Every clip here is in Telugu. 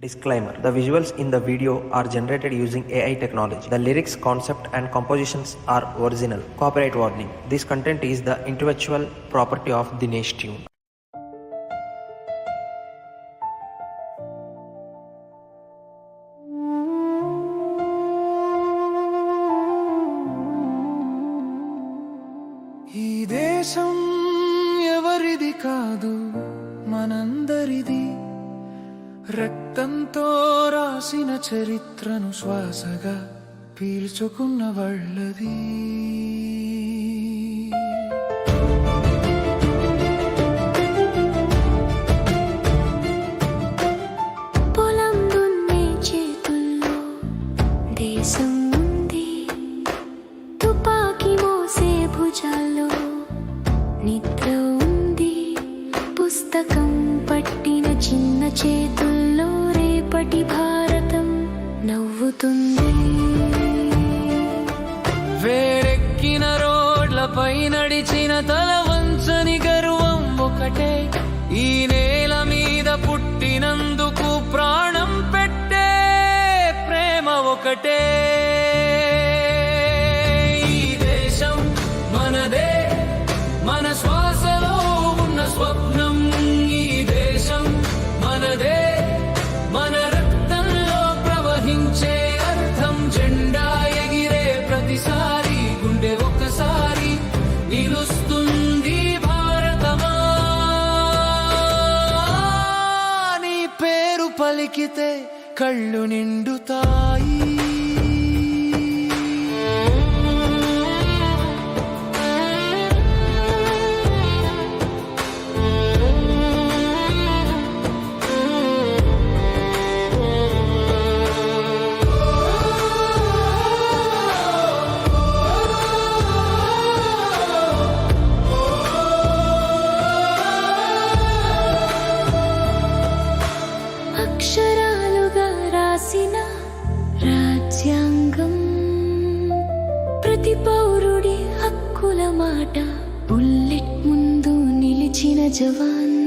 Disclaimer: the visuals in the video are generated using AI technology. The lyrics, concept, and compositions are original. Copyright warning: this content is the intellectual property of Dinesh Tune. ఈ దేశం ఎవరిది కాదు, మనందరిది. రక్తంతో రాసిన చరిత్రను శ్వాసగా పీల్చుకున్న వాళ్ళది. పొలం దున్నే చేతుల్లో దేశం ఉంది, తుపాకీ మోసే భుజాల్లో నిద్ర ఉంది. పుస్తకం పట్టిన చిన్న చేతుల్లో రేపటి భారతం నవ్వుతుంది. వేరెక్కిన రోడ్లపై నడిచిన తల వంచని గర్వం ఒకటే. ఈ నేల మీద పుట్టినందుకు ప్రాణం పెట్టే ప్రేమ ఒకటే. ఈ దేశం మనదే, మన శ్వాసలో ఉన్న స్వప్నం. ఈ దేశం మనదే, మన రక్తంలో ప్రవహించే అర్థం. జెండా ఎగిరే ప్రతిసారి గుండె ఒక్కసారి నిలుస్తుంది భారతమా. నీ పేరు పలికితే కళ్ళు నిండుతాయి. అక్షరాలుగా రాసిన రాజ్యాంగం, ప్రతి పౌరుడి హక్కుల మాట. బుల్లెట్ ముందు నిలిచిన జవాన్.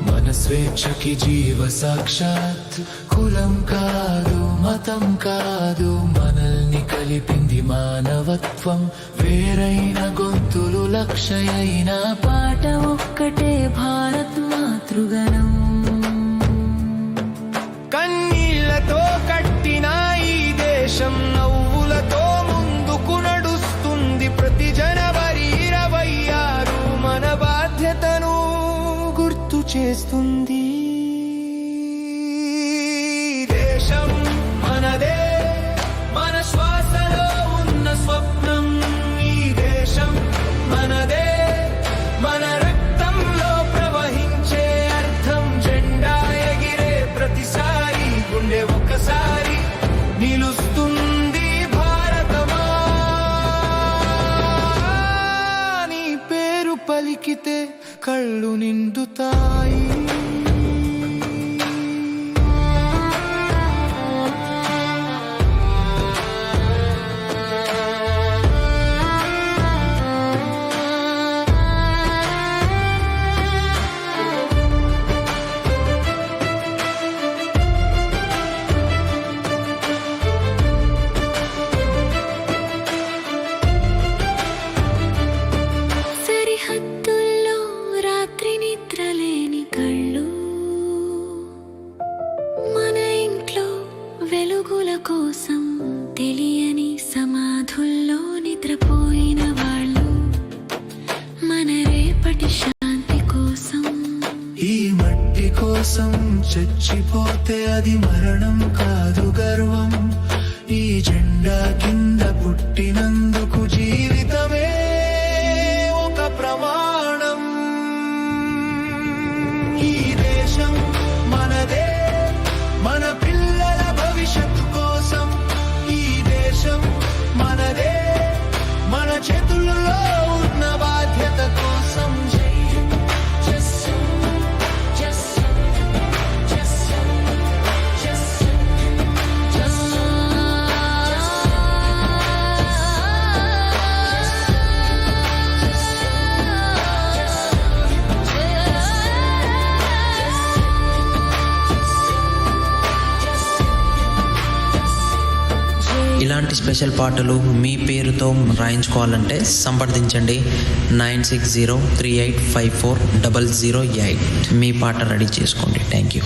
మన స్వేచ్ఛకి జీవ సాక్షాత్. కులం కాదు, మతం కాదు, మనల్ని కలిపింది మానవత్వం. వేరైన గొంతులు లక్షయైన పాట ఒక్కటే, భారత్ మాతృగణం. కన్నీళ్లతో కట్టిన ఈ దేశం నవ్వులతో ముందుకు నడుస్తుంది. ప్రతి జనవరి 26 మన బాధ్యతను గుర్తు చేస్తుంది. దేశం మనదే, మన శ్వాసలో ఉన్న స్వప్నం. ఈ దేశం మనదే, మన రక్తంలో ప్రవహించే అర్థం. జెండా ఎగిరే ప్రతిసారి గుండె ఒక్కసారి నిలుస్తుంది భారతమా. నీ పేరు పలికితే కళ్ళు నిండుతాయి. సరిహద్దుల్లో రాత్రి నిద్రలేని కళ్ళు, మన ఇంట్లో వెలుగుల కోసం తెలియని సమాధుల్లో నిద్రపోయిన వాళ్ళు. మన రేపటి శాంతి కోసం, ఈ మట్టి కోసం చచ్చిపోతే అది మరణం కాదు, గర్వం. ఈ జెండా కింద పుట్టినందుకు జీవితమే ఒక ప్రమాణం. ఈ దేశం మనదే, మన పిల్లల భవిష్యత్తు కోసం. ఈ దేశం మనదే, మన చేతుల్లో ఉన్న బాధ్యత కోసం. ఇలాంటి స్పెషల్ పాటలు మీ పేరుతో రాయించుకోవాలంటే సంప్రదించండి 9603854008. మీ పాట రెడీ చేసుకోండి. Thank you.